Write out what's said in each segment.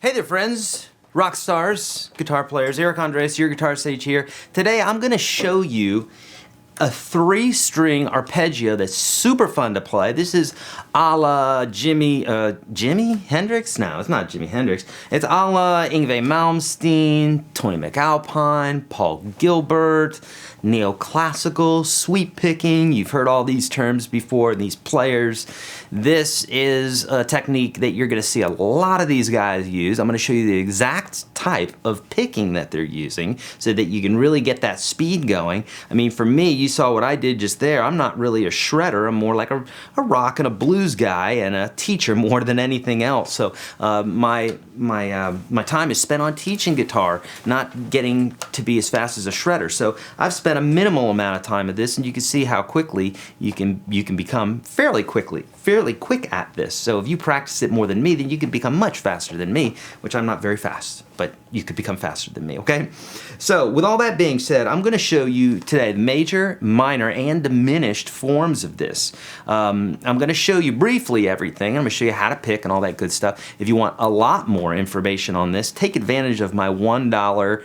Hey there, friends, rock stars, guitar players. Eric Andres, YourGuitarSage here. Today I'm going to show you a 3-string arpeggio that's super fun to play. This is a la Jimi Hendrix? No, it's not Jimi Hendrix. It's a la Yngwie Malmsteen, Tony McAlpine, Paul Gilbert, neoclassical, sweep picking. You've heard all these terms before, these players. This is a technique that you're going to see a lot of these guys use. I'm going to show you the exact type of picking that they're using so that you can really get that speed going. I mean, for me, you saw what I did just there. I'm not really a shredder. I'm more like a rock and a blues guy and a teacher more than anything else. So my time is spent on teaching guitar, not getting to be as fast as a shredder. So I've spent a minimal amount of time at this, and you can see how quickly you can become fairly quick at this. So if you practice it more than me, then you can become much faster than me, which I'm not very fast, but you could become faster than me, okay? So with all that being said, I'm going to show you today the major, minor, and diminished forms of this. I'm going to show you briefly everything. I'm going to show you how to pick and all that good stuff. If you want a lot more information on this, take advantage of my $1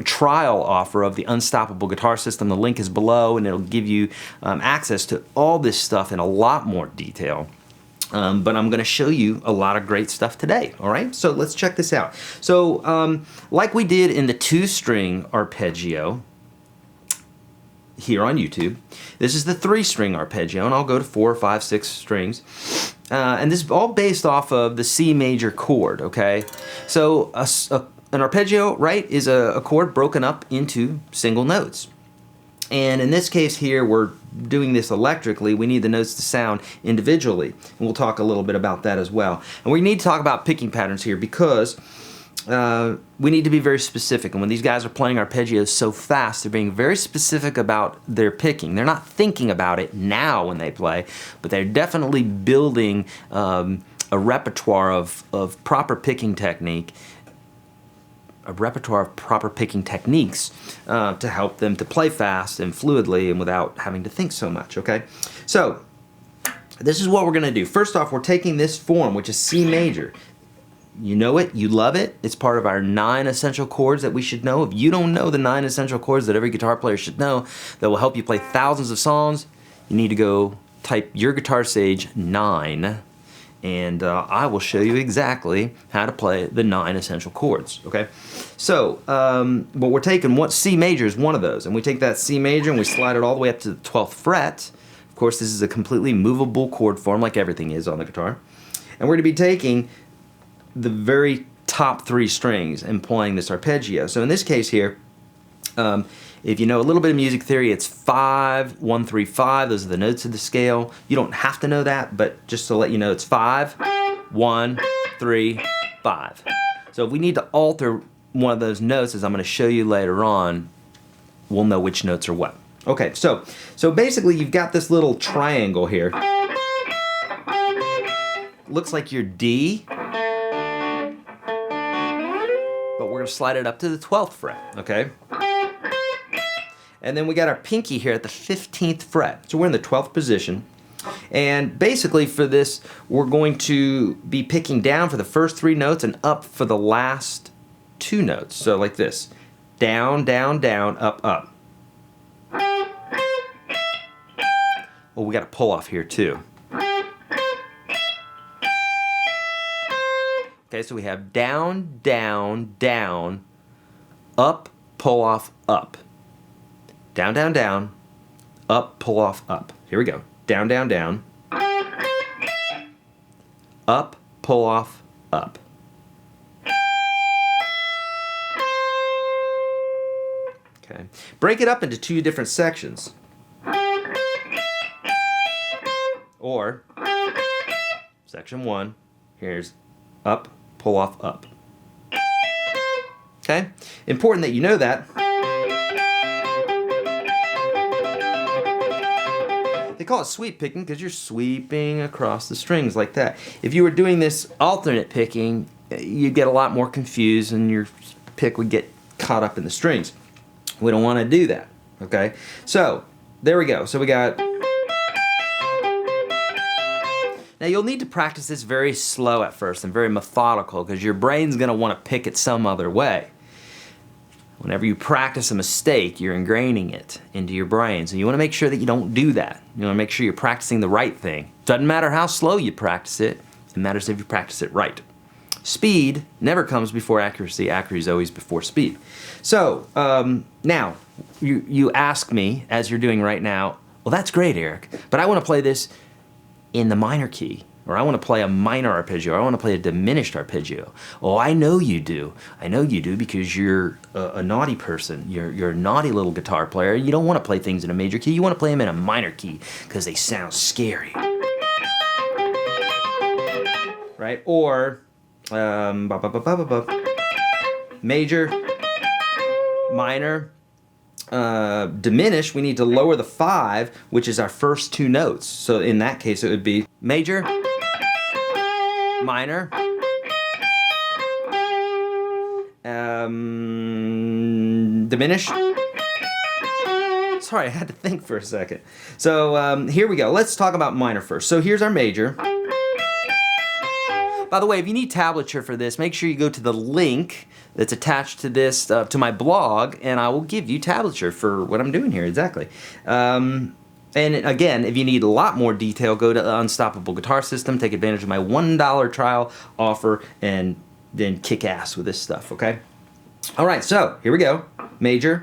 trial offer of the Unstoppable Guitar System. The link is below, and it'll give you access to all this stuff in a lot more detail. But I'm going to show you a lot of great stuff today, all right? So let's check this out. So like we did in the 2-string arpeggio here on YouTube, this is the 3-string arpeggio, and I'll go to 4, 5, 6 strings. And this is all based off of the C major chord, okay? So an arpeggio, right, is a chord broken up into single notes. And in this case here, we're doing this electrically. We need the notes to sound individually. And we'll talk a little bit about that as well. And we need to talk about picking patterns here because we need to be very specific. And when these guys are playing arpeggios so fast, they're being very specific about their picking. They're not thinking about it now when they play, but they're definitely building a repertoire of proper picking techniques to help them to play fast and fluidly and without having to think so much, okay? So, this is what we're going to do. First off, we're taking this form, which is C major. You know it, you love it. It's part of our 9 essential chords that we should know. If you don't know the 9 essential chords that every guitar player should know that will help you play thousands of songs, you need to go type YourGuitarSage 9. And I will show you exactly how to play the 9 essential chords, okay? So, but we're taking C major is one of those, and we take that C major and we slide it all the way up to the 12th fret. Of course, this is a completely movable chord form like everything is on the guitar. And we're going to be taking the very top 3 strings and playing this arpeggio. So in this case here, if you know a little bit of music theory, it's 5, 1, 3, 5. Those are the notes of the scale. You don't have to know that, but just to let you know, it's 5, 1, 3, 5. So if we need to alter one of those notes, as I'm going to show you later on, we'll know which notes are what. Okay, so basically you've got this little triangle here. Looks like your D, but we're going to slide it up to the 12th fret, okay? And then we got our pinky here at the 15th fret. So we're in the 12th position. And basically for this, we're going to be picking down for the first 3 notes and up for the last 2 notes. So like this. Down, down, down, up, up. Well, we got a pull off here too. Okay, so we have down, down, down, up, pull off, up. Down, down, down, up, pull off, up. Here we go. Down, down, down, up, pull off, up. Okay. Break it up into 2 different sections. Or, section 1, here's up, pull off, up. Okay? Important that you know that. They call it sweep picking because you're sweeping across the strings like that. If you were doing this alternate picking, you'd get a lot more confused and your pick would get caught up in the strings. We don't want to do that, okay? So, there we go. So we got Now you'll need to practice this very slow at first and very methodical because your brain's going to want to pick it some other way. Whenever you practice a mistake, you're ingraining it into your brain. So you want to make sure that you don't do that. You want to make sure you're practicing the right thing. Doesn't matter how slow you practice it. It matters if you practice it right. Speed never comes before accuracy. Accuracy is always before speed. So now you ask me, as you're doing right now, well, that's great, Eric, but I want to play this in the minor key. Or I want to play a minor arpeggio, or I want to play a diminished arpeggio. Oh, I know you do. I know you do because you're a naughty person. You're a naughty little guitar player. You don't want to play things in a major key. You want to play them in a minor key because they sound scary. Right? Or major, minor, diminished, we need to lower the 5, which is our first 2 notes. So in that case, it would be major, minor, diminished. Sorry, I had to think for a second. So here we go. Let's talk about minor first. So here's our major. By the way, if you need tablature for this, make sure you go to the link that's attached to this, to my blog, and I will give you tablature for what I'm doing here, exactly. And again, if you need a lot more detail, go to Unstoppable Guitar System, take advantage of my $1 trial offer, and then kick ass with this stuff, okay? All right, so here we go. Major.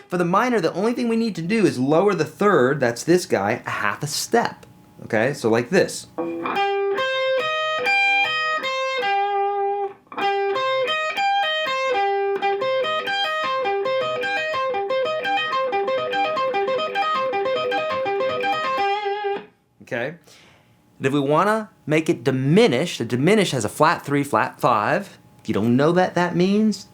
For the minor, the only thing we need to do is lower the 3rd, that's this guy, a half a step, okay? So like this. Okay, and if we want to make it diminished, a diminished has a flat 3, flat 5. If you don't know what that means,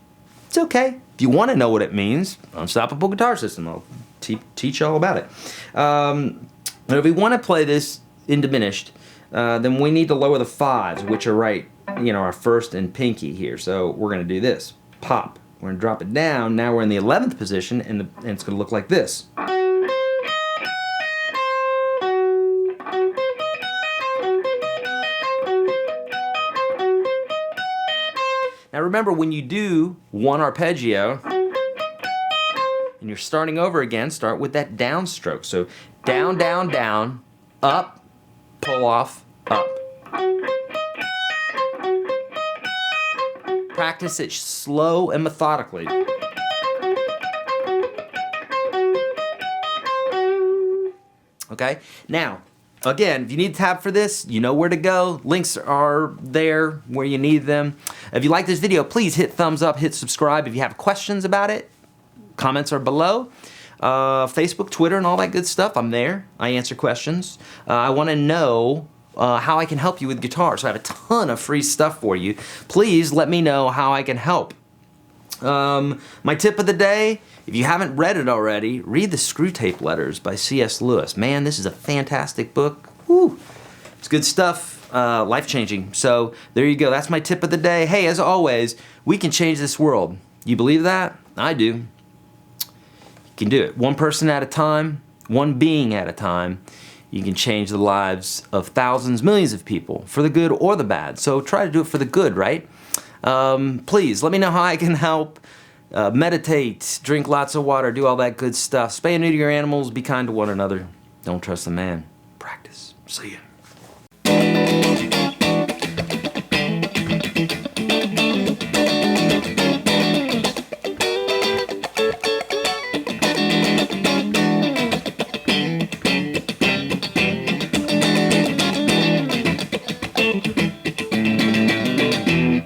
it's okay. If you want to know what it means, Unstoppable Guitar System, I'll teach you all about it. But if we want to play this in diminished, then we need to lower the 5s, which are right, our first and pinky here. So we're going to do this, pop. We're going to drop it down. Now we're in the 11th position, and it's going to look like this. Now remember, when you do one arpeggio and you're starting over again, start with that downstroke. So down, down, down, up, pull off, up. Practice it slow and methodically. Okay? Now, again, if you need a tab for this, you know where to go. Links are there where you need them. If you like this video, please hit thumbs up, hit subscribe. If you have questions about it, comments are below. Facebook, Twitter, and all that good stuff, I'm there. I answer questions. I want to know how I can help you with guitar, so I have a ton of free stuff for you. Please let me know how I can help. My tip of the day, if you haven't read it already, read the Screw Tape Letters by C.S. Lewis. Man, this is a fantastic book. Woo. It's good stuff, life-changing. So there you go. That's my tip of the day. Hey, as always, we can change this world. You believe that? I do. You can do it. One person at a time, one being at a time. You can change the lives of thousands, millions of people, for the good or the bad. So try to do it for the good, right? Please, let me know how I can help. Meditate, drink lots of water, do all that good stuff. Spay and neuter your animals, be kind to one another. Don't trust a man. Practice. See ya.